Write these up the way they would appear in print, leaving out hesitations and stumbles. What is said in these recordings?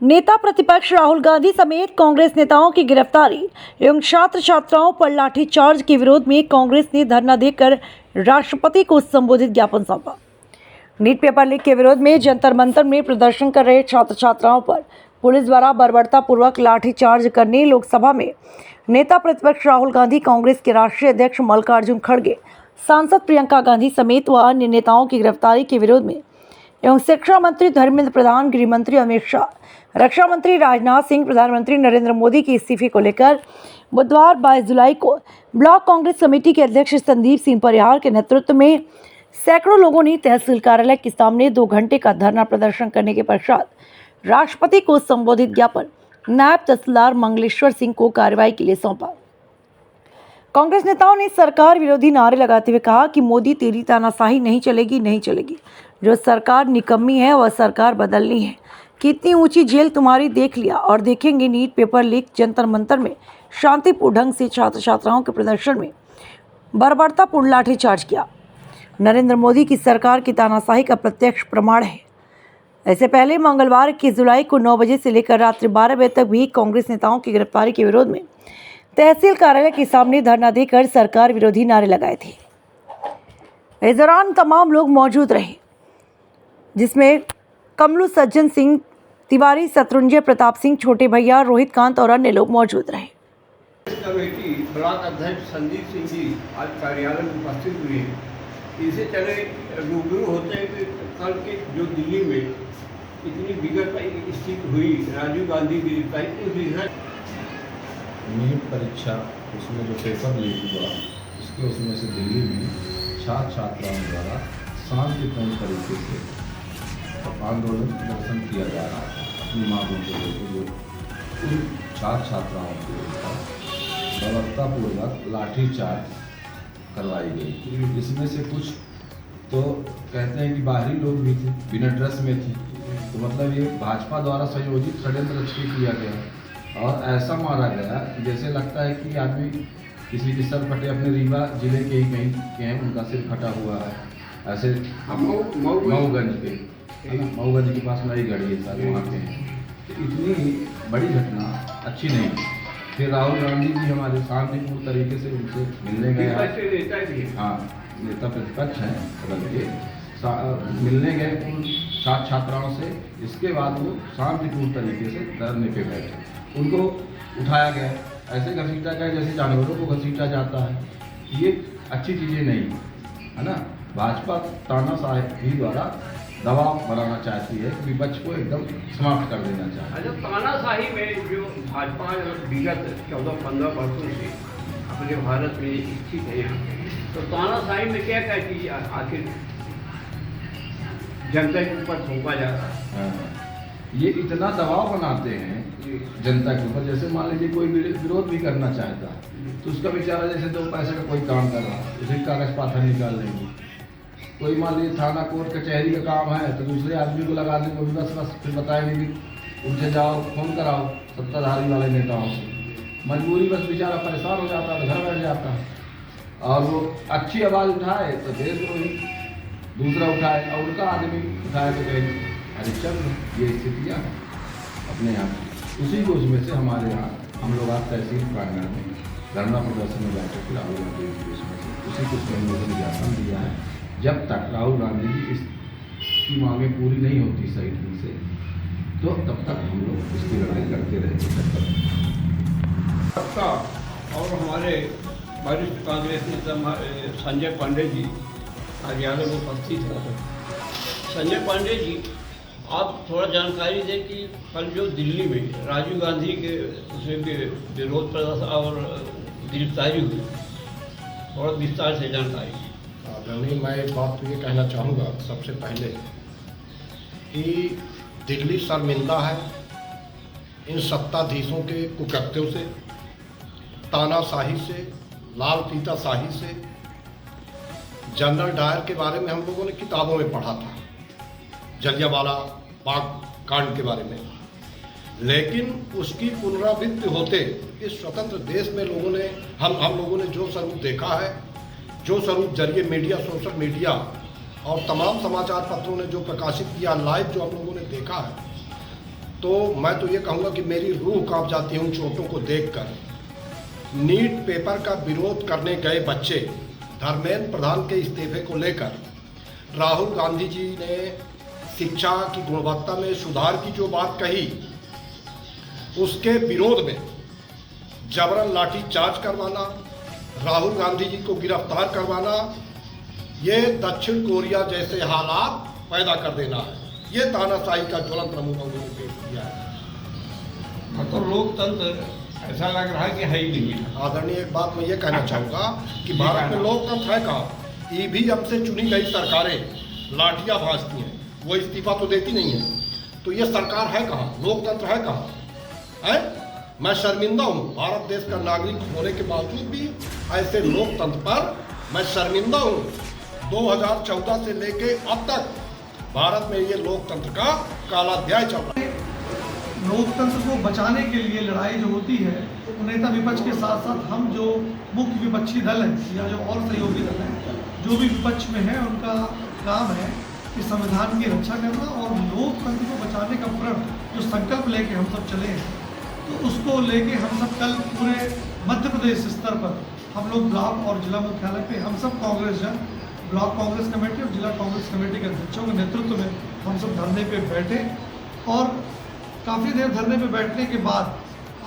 नेता प्रतिपक्ष राहुल गांधी समेत कांग्रेस नेताओं की गिरफ्तारी एवं छात्र छात्राओं पर लाठीचार्ज के विरोध में कांग्रेस ने धरना देकर राष्ट्रपति को संबोधित ज्ञापन सौंपा। नीट पेपर लीक के विरोध में जंतर मंतर में प्रदर्शन कर रहे छात्र छात्राओं पर पुलिस द्वारा बर्बरतापूर्वक लाठीचार्ज करने लोकसभा में नेता प्रतिपक्ष राहुल गांधी, कांग्रेस के राष्ट्रीय अध्यक्ष मल्लिकार्जुन खड़गे, सांसद प्रियंका गांधी समेत व अन्य नेताओं की गिरफ्तारी के विरोध में एवं शिक्षा मंत्री धर्मेंद्र प्रधान, गृह मंत्री अमित शाह, रक्षा मंत्री राजनाथ सिंह, प्रधानमंत्री नरेंद्र मोदी के इस्तीफे को लेकर बुधवार 22 जुलाई को ब्लॉक कांग्रेस कमेटी के अध्यक्ष संदीप सिंह परिहार के नेतृत्व में सैकड़ों लोगों ने तहसील कार्यालय के सामने 2 घंटे का धरना प्रदर्शन करने के पश्चात राष्ट्रपति को संबोधित ज्ञापन नायब तहसीलदार मंगलेश्वर सिंह को कार्रवाई के लिए सौंपा। कांग्रेस नेताओं ने सरकार विरोधी नारे लगाते हुए कहा कि मोदी तेरी तानाशाही नहीं चलेगी। जो सरकार निकम्मी है वह सरकार बदलनी है। कितनी ऊंची जेल तुम्हारी देख लिया और देखेंगे। NEET paper leak, Jantar Mantar में शांतिपूर्ण ढंग से छात्र छात्राओं के प्रदर्शन में बर्बरतापूर्ण लाठीचार्ज किया। नरेंद्र मोदी की सरकार की तानाशाही का प्रत्यक्ष प्रमाण है। ऐसे पहले मंगलवार 21 जुलाई को 9 बजे से लेकर रात्रि 12 बजे तक भी कांग्रेस नेताओं की गिरफ्तारी के विरोध में तहसील कार्यालय के सामने धरना देकर सरकार विरोधी नारे लगाए थे। इस दौरान तमाम लोग मौजूद रहे, जिसमें कमलू सज्जन सिंह तिवारी, शत्रुंजय प्रताप सिंह, छोटे भैया, रोहित कांत और अन्य लोग मौजूद रहे। कमेटी ब्लॉक अध्यक्ष संदीप सिंह जी आज कार्यालय में उपस्थित हुए। इसे चले रूबरू होते हैं कि कल के जो दिल्ली में इतनी विगत स्थिति हुई, राजीव गांधी गिरफ्तारी, उस विषय नीट परीक्षा उसमें जो पेपर लीक हुआ उसमें से दिल्ली में छात्र छात्राओं द्वारा शांतिपूर्ण तरीके से आंदोलन प्रदर्शन किया जा रहा था अपनी मांगों को लेकर। जो उन छात्र छात्राओं के ऊपर बर्बरतापूर्वक लाठीचार्ज करवाई गई। इसमें से कुछ तो कहते हैं कि बाहरी लोग भी थे, बिना ड्रेस में थे। तो मतलब ये भाजपा द्वारा संयोजित षड्यंत्र रच के किया गया और ऐसा मारा गया जैसे लगता है कि आदमी किसी के सर फटे, अपने रीवा जिले के ही कहीं के हैं, उनका सिर फटा हुआ है। ऐसे मऊगंज के है ना, मऊगंज के पास नई गढ़ी है सारे वहाँ के हैं। तो इतनी बड़ी घटना अच्छी नहीं। फिर राहुल गांधी जी हमारे शांतिपूर्ण तरीके से उनसे मिलने गए। हाँ, नेता प्रतिपक्ष हैं बदल के मिलने गए उन छात्र छात्राओं से। इसके बाद वो शांतिपूर्ण तरीके से धरने पे बैठे। उनको उठाया गया, ऐसे घसीटा गया जैसे जानवरों को घसीटा जाता है। ये अच्छी चीज़ें नहीं है ना। भाजपा तानाशाही द्वारा दबाव बनाना चाहती है, विपक्ष को एकदम समाप्त कर देना चाहती है। अच्छा, तानाशाही में जो भाजपा विगत 14-15 वर्षों से अपने भारत में स्थित है, तो तानाशाही में क्या क्या चीज आखिर जनता के ऊपर थोपा जा रहा है? ये इतना दबाव बनाते हैं जनता के ऊपर, जैसे मान लीजिए कोई विरोध भी करना चाहता है तो उसका बेचारा जैसे 2 पैसे का कोई काम कर रहा है, उसे कागज पाथर निकाल लेंगे। कोई मान लीजिए थाना कोर्ट कचहरी का काम है तो दूसरे आदमी को लगा देंगे, वो भी बस फिर बताएंगे कि उनसे जाओ, फोन कराओ सत्ताधारी वाले नेताओं से। मजबूरी बस बेचारा परेशान हो जाता है, घर बैठ जाता है। और वो अच्छी आवाज़ उठाए तो देशद्रोही, दूसरा उठाए और उनका आदमी उठाए तो कहे अरे चल। ये स्थितियाँ हैं अपने यहाँ। उसी को उसमें से हमारे यहाँ हम लोग आज तहसील प्रांगण में धरना प्रदर्शन में बैठे थे। राहुल गांधी जी उसमें से उसी को हम लोगों ने ज्ञापन दिया है। जब तक राहुल गांधी जी इसकी मांगें पूरी नहीं होती सही ढंग से, तो तब तक हम लोग इसकी लड़ाई करते रहेंगे। सबका और हमारे वरिष्ठ कांग्रेस नेता संजय पांडे जी कार्यालय में उपस्थित हैं। संजय पांडे जी, आप थोड़ा जानकारी दें कि कल जो दिल्ली में राजीव गांधी के विरोध प्रदर्शन और गिरफ्तारी हुई, थोड़ा विस्तार से जानकारी। मैं एक बात तो ये कहना चाहूँगा सबसे पहले कि दिल्ली शर्मिंदा है इन सत्ताधीशों के कुकृत्यों से, तानाशाही से, लाल फीताशाही से। जनरल डायर के बारे में हम लोगों ने किताबों में पढ़ा था, जलियांवाला बाग कांड के बारे में, लेकिन उसकी पुनरावृत्ति होते इस स्वतंत्र देश में हम लोगों ने जो स्वरूप देखा है जो स्वरूप जरिए मीडिया, सोशल मीडिया और तमाम समाचार पत्रों ने जो प्रकाशित किया, लाइव जो हम लोगों ने देखा है, तो मैं तो ये कहूँगा कि मेरी रूह कांप जाती है उन चोटों को देखकर। नीट पेपर का विरोध करने गए बच्चे, धर्मेंद्र प्रधान के इस्तीफे को लेकर राहुल गांधी जी ने शिक्षा की गुणवत्ता में सुधार की जो बात कही, उसके विरोध में जबरन लाठीचार्ज करवाना, राहुल गांधी जी को गिरफ्तार करवाना, ये दक्षिण कोरिया जैसे हालात पैदा कर देना है। ये तानाशाही का ज्वलंत नमूना उन्होंने पेश किया है। मतलब लोकतंत्र ऐसा लग रहा है कि है ही नहीं है। आदरणीय, एक बात मैं ये कहना चाहूँगा कि भारत में लोकतंत्र है कहाँ? ईवीएम से चुनी गई सरकारें लाठियाँ भाजती हैं, वो इस्तीफा तो देती नहीं है। तो ये सरकार है कहाँ? लोकतंत्र है कहाँ? है? मैं शर्मिंदा हूँ, भारत देश का नागरिक होने के बावजूद भी ऐसे लोकतंत्र पर मैं शर्मिंदा हूँ। 2014 से लेके अब तक भारत में ये लोकतंत्र का काला अध्याय चल रहा है। लोकतंत्र को बचाने के लिए लड़ाई जो होती है, तो नेता विपक्ष के साथ साथ हम जो मुख्य विपक्षी दल हैं या जो और सहयोगी दल हैं, जो भी विपक्ष में है, उनका काम है कि संविधान की रक्षा करना और लोकतंत्र को बचाने का प्रण जो संकल्प लेके हम सब चले हैं, तो उसको लेके हम सब कल पूरे मध्य प्रदेश स्तर पर हम लोग ब्लॉक और जिला मुख्यालय पे हम सब कांग्रेस जन, ब्लॉक कांग्रेस कमेटी और जिला कांग्रेस कमेटी के अध्यक्षों के नेतृत्व में हम सब धरने पे बैठे और काफ़ी देर धरने पे बैठने के बाद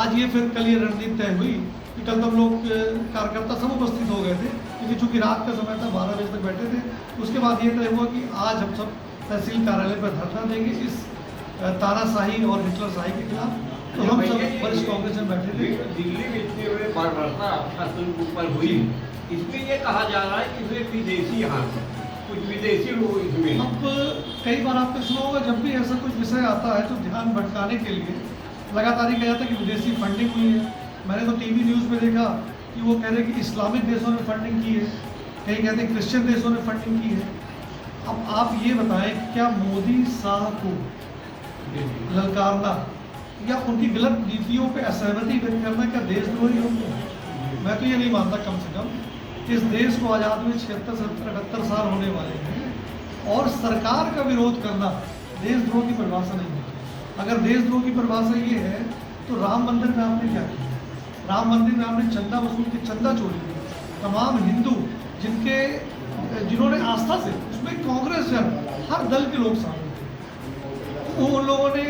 आज ये फिर कल ये रणनीति तय हुई कि कल तो हम लोग कार्यकर्ता सब उपस्थित हो गए थे, क्योंकि चूँकि रात का समय था, 12 बजे तक बैठे थे। उसके बाद ये तय हुआ कि आज हम सब तहसील कार्यालय पर धरना देंगे इस तानाशाही और हिटलरशाही के खिलाफ। तो हम सब वरिष्ठ कांग्रेस में बैठे थे। दिल्ली में इतने बड़े बर्बरता शासन के ऊपर हुई, इसमें ये कहा जा रहा है कि इसमें विदेशी हाथ है, कुछ विदेशी लोग इसमें। अब कई बार आपने सुना होगा, जब भी ऐसा कुछ विषय आता है तो ध्यान भटकाने के लिए लगातार ये कहा जाता है कि विदेशी फंडिंग हुई है। मैंने तो टीवी न्यूज़ में देखा कि वो कह रहे हैं कि इस्लामिक देशों ने फंडिंग की है, कहीं कहते हैं क्रिश्चियन देशों ने फंडिंग की है। अब आप ये बताएं कि क्या मोदी शाह को ललकारना या उनकी गलत नीतियों पे असहमति व्यक्त करना क्या देशद्रोही होगा? मैं तो ये नहीं मानता। कम से कम इस देश को आज़ाद हुए 76, 77, 78 साल होने वाले हैं और सरकार का विरोध करना देशद्रोह की परिभाषा नहीं है। अगर देशद्रोह की परिभाषा ये है तो राम मंदिर में आपने क्या किया? राम मंदिर में आपने चंदा वसूल के चंदा चोरी किया। तमाम हिंदू जिन्होंने आस्था से, उसमें कांग्रेस जन हर दल के लोग शामिल थे, उन लोगों ने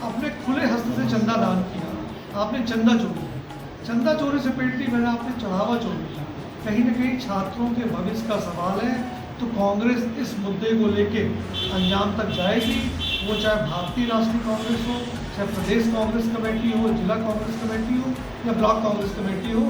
अपने खुले हस्त से चंदा दान किया। आपने चंदा चोरी किया, चंदा चोरी से पेटी में आपने चढ़ावा चोरी किया। कहीं ना कहीं छात्रों के भविष्य का सवाल है, तो कांग्रेस इस मुद्दे को लेके अंजाम तक जाएगी। वो चाहे भारतीय राष्ट्रीय कांग्रेस हो, चाहे प्रदेश कांग्रेस कमेटी हो, जिला कांग्रेस कमेटी हो या ब्लॉक कांग्रेस कमेटी हो,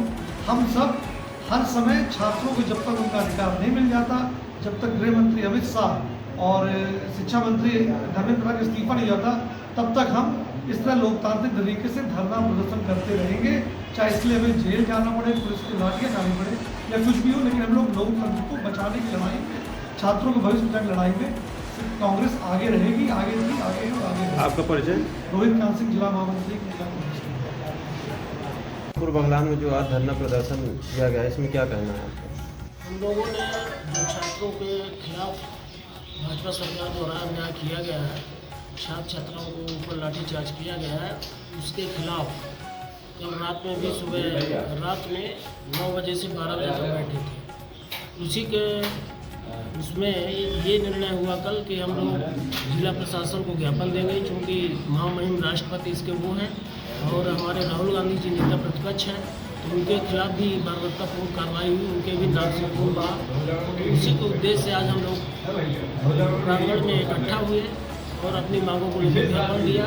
हम सब हर समय छात्रों को जब तक उनका अधिकार नहीं मिल जाता, जब तक गृह मंत्री अमित शाह और शिक्षा मंत्री धर्मेंद्र प्रधान का इस्तीफा नहीं जाता, तब तक हम इस तरह लोकतांत्रिक तरीके से धरना प्रदर्शन करते रहेंगे। चाहे इसलिए हमें जेल जाना पड़े, पुलिस की लाठियाँ खानी पड़े या कुछ भी हो, लेकिन हम लोग लोकतंत्र को बचाने की लड़ाई में, छात्रों के भविष्य बचाने की लड़ाई में कांग्रेस आगे रहेगी, आगे थी, आगे है और आगे रहेगी। आपका परिचय? रोहित कांत सिंह, जिला महामंत्री जिला कांग्रेस। पूर्व बंगाल में जो आज धरना प्रदर्शन किया गया है, इसमें क्या कहना है आपका? हम लोगों ने जो छात्रों के खिलाफ भाजपा सरकार द्वारा अन्याय किया गया है, छात्र छात्राओं को ऊपर लाठीचार्ज किया गया है, उसके खिलाफ कल रात में भी सुबह रात में 9 बजे से 12 बजे तक बैठे थे। उसी के उसमें ये निर्णय हुआ कल कि हम लोग जिला प्रशासन को ज्ञापन देंगे, क्योंकि महामहिम राष्ट्रपति इसके वो हैं और हमारे राहुल गांधी जी नेता प्रतिपक्ष हैं, तो उनके खिलाफ भी बर्बरतापूर्ण कार्रवाई हुई, उनके भी नाम से खून बहा। उसी के उद्देश्य से आज हम लोग प्रांगण में इकट्ठा हुए और अपनी मांगों को लेकर ज्ञापन दिया,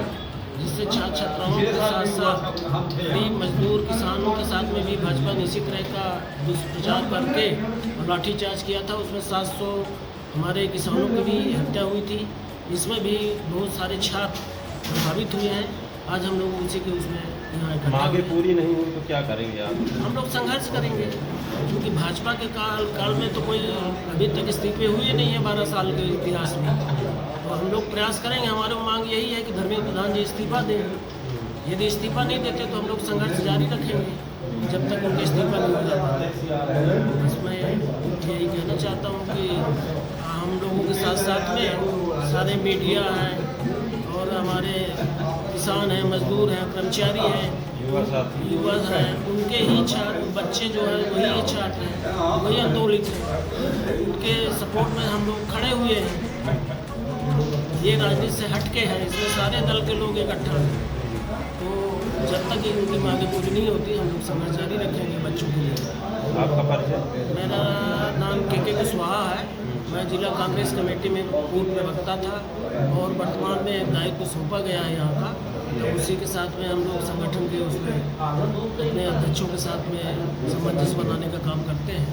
जिससे छात्र छात्राओं के साथ साथ गरीब मजदूर किसानों के साथ में भी भाजपा ने इसी तरह का दुष्प्रचार करके और लाठीचार्ज किया था। उसमें 700 हमारे किसानों की भी हत्या हुई थी, इसमें भी बहुत सारे छात्र प्रभावित हुए हैं। आज हम लोग उसी के उसमें यहाँ इकट्ठा मांगे पूरी नहीं हुई तो क्या करेंगे आप? हम लोग संघर्ष करेंगे, क्योंकि भाजपा के काल में तो कोई अभी तक इस्तीफे हुए नहीं है 12 साल के इतिहास में। तो हम लोग प्रयास करेंगे। हमारी मांग यही है कि धर्मेंद्र प्रधान जी इस्तीफा दें। यदि इस्तीफा नहीं देते तो हम लोग संघर्ष जारी रखेंगे जब तक उनका इस्तीफा नहीं हो जाता। बस मैं यही कहना चाहता हूँ कि हम लोगों के साथ साथ में सारे मीडिया हैं और हमारे किसान हैं, मजदूर हैं, कर्मचारी हैं, युवा हैं, उनके ही छात्र बच्चे जो हैं वही छात्र हैं, वही आंदोलित हैं, उनके सपोर्ट में हम लोग खड़े हुए हैं। ये राजनीति से हटके है, इसमें सारे दल के लोग इकट्ठा हैं। तो जब तक इनकी मांगें पूरी नहीं होती हम लोग संघर्ष जारी रखेंगे बच्चों के लिए। आपका परिचय? मेरा नाम के कुशवाहा है। मैं जिला कांग्रेस कमेटी में पूर्व प्रवक्ता था और वर्तमान में दायित्व सौंपा गया है यहाँ का। तो उसी के साथ में हम लोग संगठन के उसमें अपने अध्यक्षों के साथ में सामंजस्य बनाने का काम करते हैं।